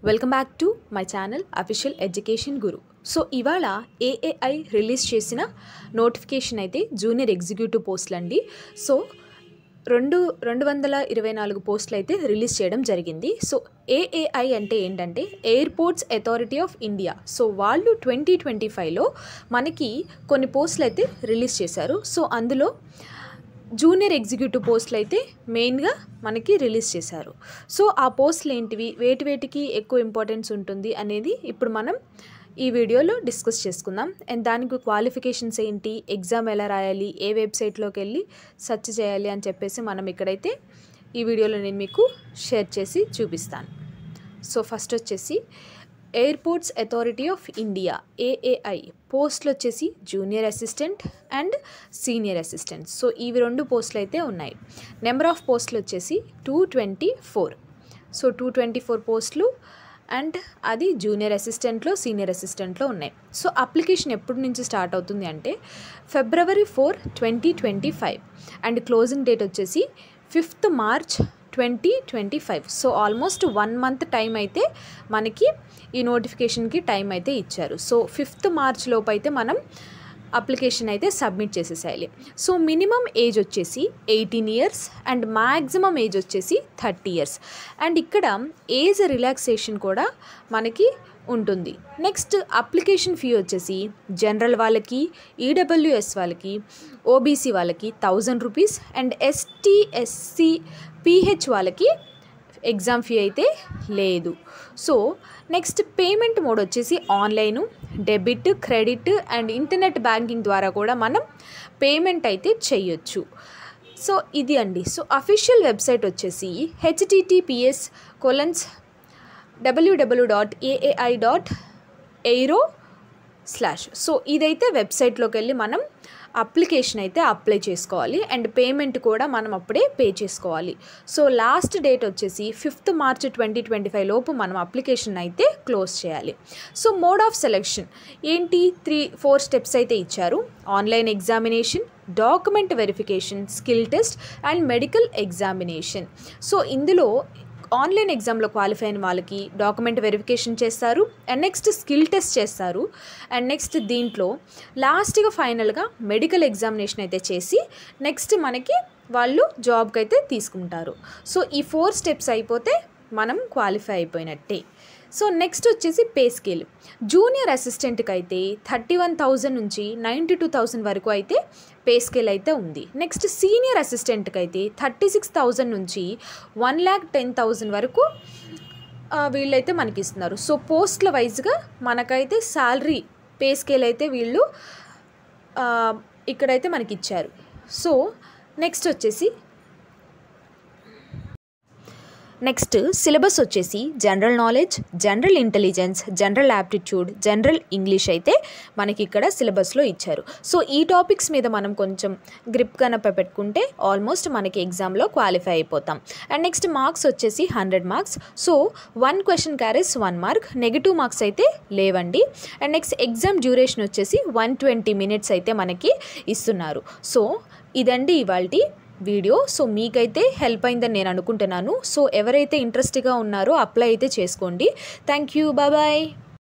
Welcome back to my channel official education Guru. So ఇవాళ AAI release చేసిన notification అయితే junior executive పోస్టులు అండి. సో 224 పోస్టులు అయితే రిలీజ్ చేయడం జరిగింది. సో ఏఏఐ అంటే ఏంటంటే airports authority of India. So వాళ్ళు 2025లో మనకి కొన్ని పోస్టులు అయితే రిలీజ్ చేశారు. సో అందులో జూనియర్ ఎగ్జిక్యూటివ్ పోస్టులు అయితే మెయిన్గా మనకి రిలీజ్ చేశారు. సో ఆ పోస్టులు ఏంటివి, వేటికి ఎక్కువ ఇంపార్టెన్స్ ఉంటుంది అనేది ఇప్పుడు మనం ఈ వీడియోలో డిస్కస్ చేసుకుందాం. అండ్ దానికి క్వాలిఫికేషన్స్ ఏంటి, ఎగ్జామ్ ఎలా రాయాలి, ఏ వెబ్సైట్లోకి వెళ్ళి సెర్చ్ చేయాలి అని చెప్పేసి మనం ఇక్కడైతే ఈ వీడియోలో నేను మీకు షేర్ చేసి చూపిస్తాను. సో ఫస్ట్ వచ్చేసి airports authority of India AAI పోస్టులు వచ్చేసి junior assistant and senior assistant. So ఇవి 2 పోస్టులు అయితే ఉన్నాయి. నెంబర్ ఆఫ్ పోస్టులు వచ్చేసి 224. సో 224 పోస్టులు అండ్ అది జూనియర్ అసిస్టెంట్లో సీనియర్ అసిస్టెంట్లో ఉన్నాయి. సో అప్లికేషన్ ఎప్పటి నుంచి స్టార్ట్ అవుతుంది అంటే February 4, 2025 అండ్ క్లోజింగ్ డేట్ వచ్చేసి 5th March 2025. So almost 1 month time అయితే మనకి ఈ నోటిఫికేషన్కి టైం అయితే ఇచ్చారు. సో 5th March లోపు అయితే మనం అప్లికేషన్ అయితే సబ్మిట్ చేసేసేయాలి. సో మినిమం ఏజ్ వచ్చేసి 18 years అండ్ మ్యాక్సిమం ఏజ్ వచ్చేసి 30 years. అండ్ ఇక్కడ ఏజ్ రిలాక్సేషన్ కూడా మనకి ఉంటుంది. నెక్స్ట్ అప్లికేషన్ ఫీ వచ్చేసి జనరల్ వాళ్ళకి, ఈడబ్ల్యూఎస్ వాళ్ళకి, ఓబీసీ వాళ్ళకి 1000 rupees and ST SC pH వాళ్ళకి ఎగ్జామ్ ఫీ అయితే లేదు. సో నెక్స్ట్ పేమెంట్ మోడ్ వచ్చేసి online, debit, credit and internet banking ద్వారా కూడా మనం పేమెంట్ అయితే చేయొచ్చు. సో ఇది అండి. సో అఫీషియల్ వెబ్సైట్ వచ్చేసి https://www.aai.airo/ సో ఇదైతే వెబ్సైట్లోకి వెళ్ళి మనం అప్లికేషన్ అయితే అప్లై చేసుకోవాలి అండ్ పేమెంట్ కూడా మనం అప్పుడే పే చేసుకోవాలి. సో లాస్ట్ డేట్ వచ్చేసి 5th March 2025 లోపు మనం అప్లికేషన్ అయితే క్లోజ్ చేయాలి. సో మోడ్ ఆఫ్ సెలెక్షన్ ఏంటి, 3-4 స్టెప్స్ అయితే ఇచ్చారు. Online examination, document verification, skill test and medical examination. So ఇందులో ఆన్లైన్ ఎగ్జామ్లో క్వాలిఫై అయిన వాళ్ళకి డాక్యుమెంట్ వెరిఫికేషన్ చేస్తారు అండ్ నెక్స్ట్ స్కిల్ టెస్ట్ చేస్తారు అండ్ నెక్స్ట్ దీంట్లో లాస్ట్గా ఫైనల్గా మెడికల్ ఎగ్జామినేషన్ అయితే చేసి నెక్స్ట్ మనకి వాళ్ళు జాబ్కి అయితే తీసుకుంటారు. సో ఈ 4 స్టెప్స్ అయిపోతే మనం క్వాలిఫై అయిపోయినట్టే. సో నెక్స్ట్ వచ్చేసి పే స్కేల్. జూనియర్ అసిస్టెంట్కి అయితే 31,000 నుంచి 92,000 వరకు అయితే పే స్కేల్ అయితే ఉంది. నెక్స్ట్ సీనియర్ అసిస్టెంట్కి అయితే 36,000 నుంచి 1,10,000 వరకు వీళ్ళైతే మనకి ఇస్తున్నారు. సో పోస్ట్ల వైజ్గా మనకైతే శాలరీ పే స్కేల్ అయితే వీళ్ళు ఇక్కడైతే మనకి ఇచ్చారు. సో నెక్స్ట్ వచ్చేసి నెక్స్ట్ సిలబస్ వచ్చేసి general knowledge, general intelligence, general aptitude, general English అయితే మనకి ఇక్కడ సిలబస్లో ఇచ్చారు. సో ఈ టాపిక్స్ మీద మనం కొంచెం గ్రిప్ కనుక పెట్టుకుంటే ఆల్మోస్ట్ మనకి ఎగ్జామ్లో క్వాలిఫై అయిపోతాం. అండ్ నెక్స్ట్ మార్క్స్ వచ్చేసి 100 marks. So 1 question carries 1 mark, negative marks అయితే లేవండి. అండ్ నెక్స్ట్ ఎగ్జామ్ డ్యూరేషన్ వచ్చేసి 120 minutes అయితే మనకి ఇస్తున్నారు. సో ఇదండి ఇవాల్టి వీడియో. సో మీకైతే హెల్ప్ అయిందని నేను అనుకుంటున్నాను. సో ఎవరైతే ఇంట్రెస్ట్గా ఉన్నారో అప్లై అయితే చేసుకోండి. Thank you, bye.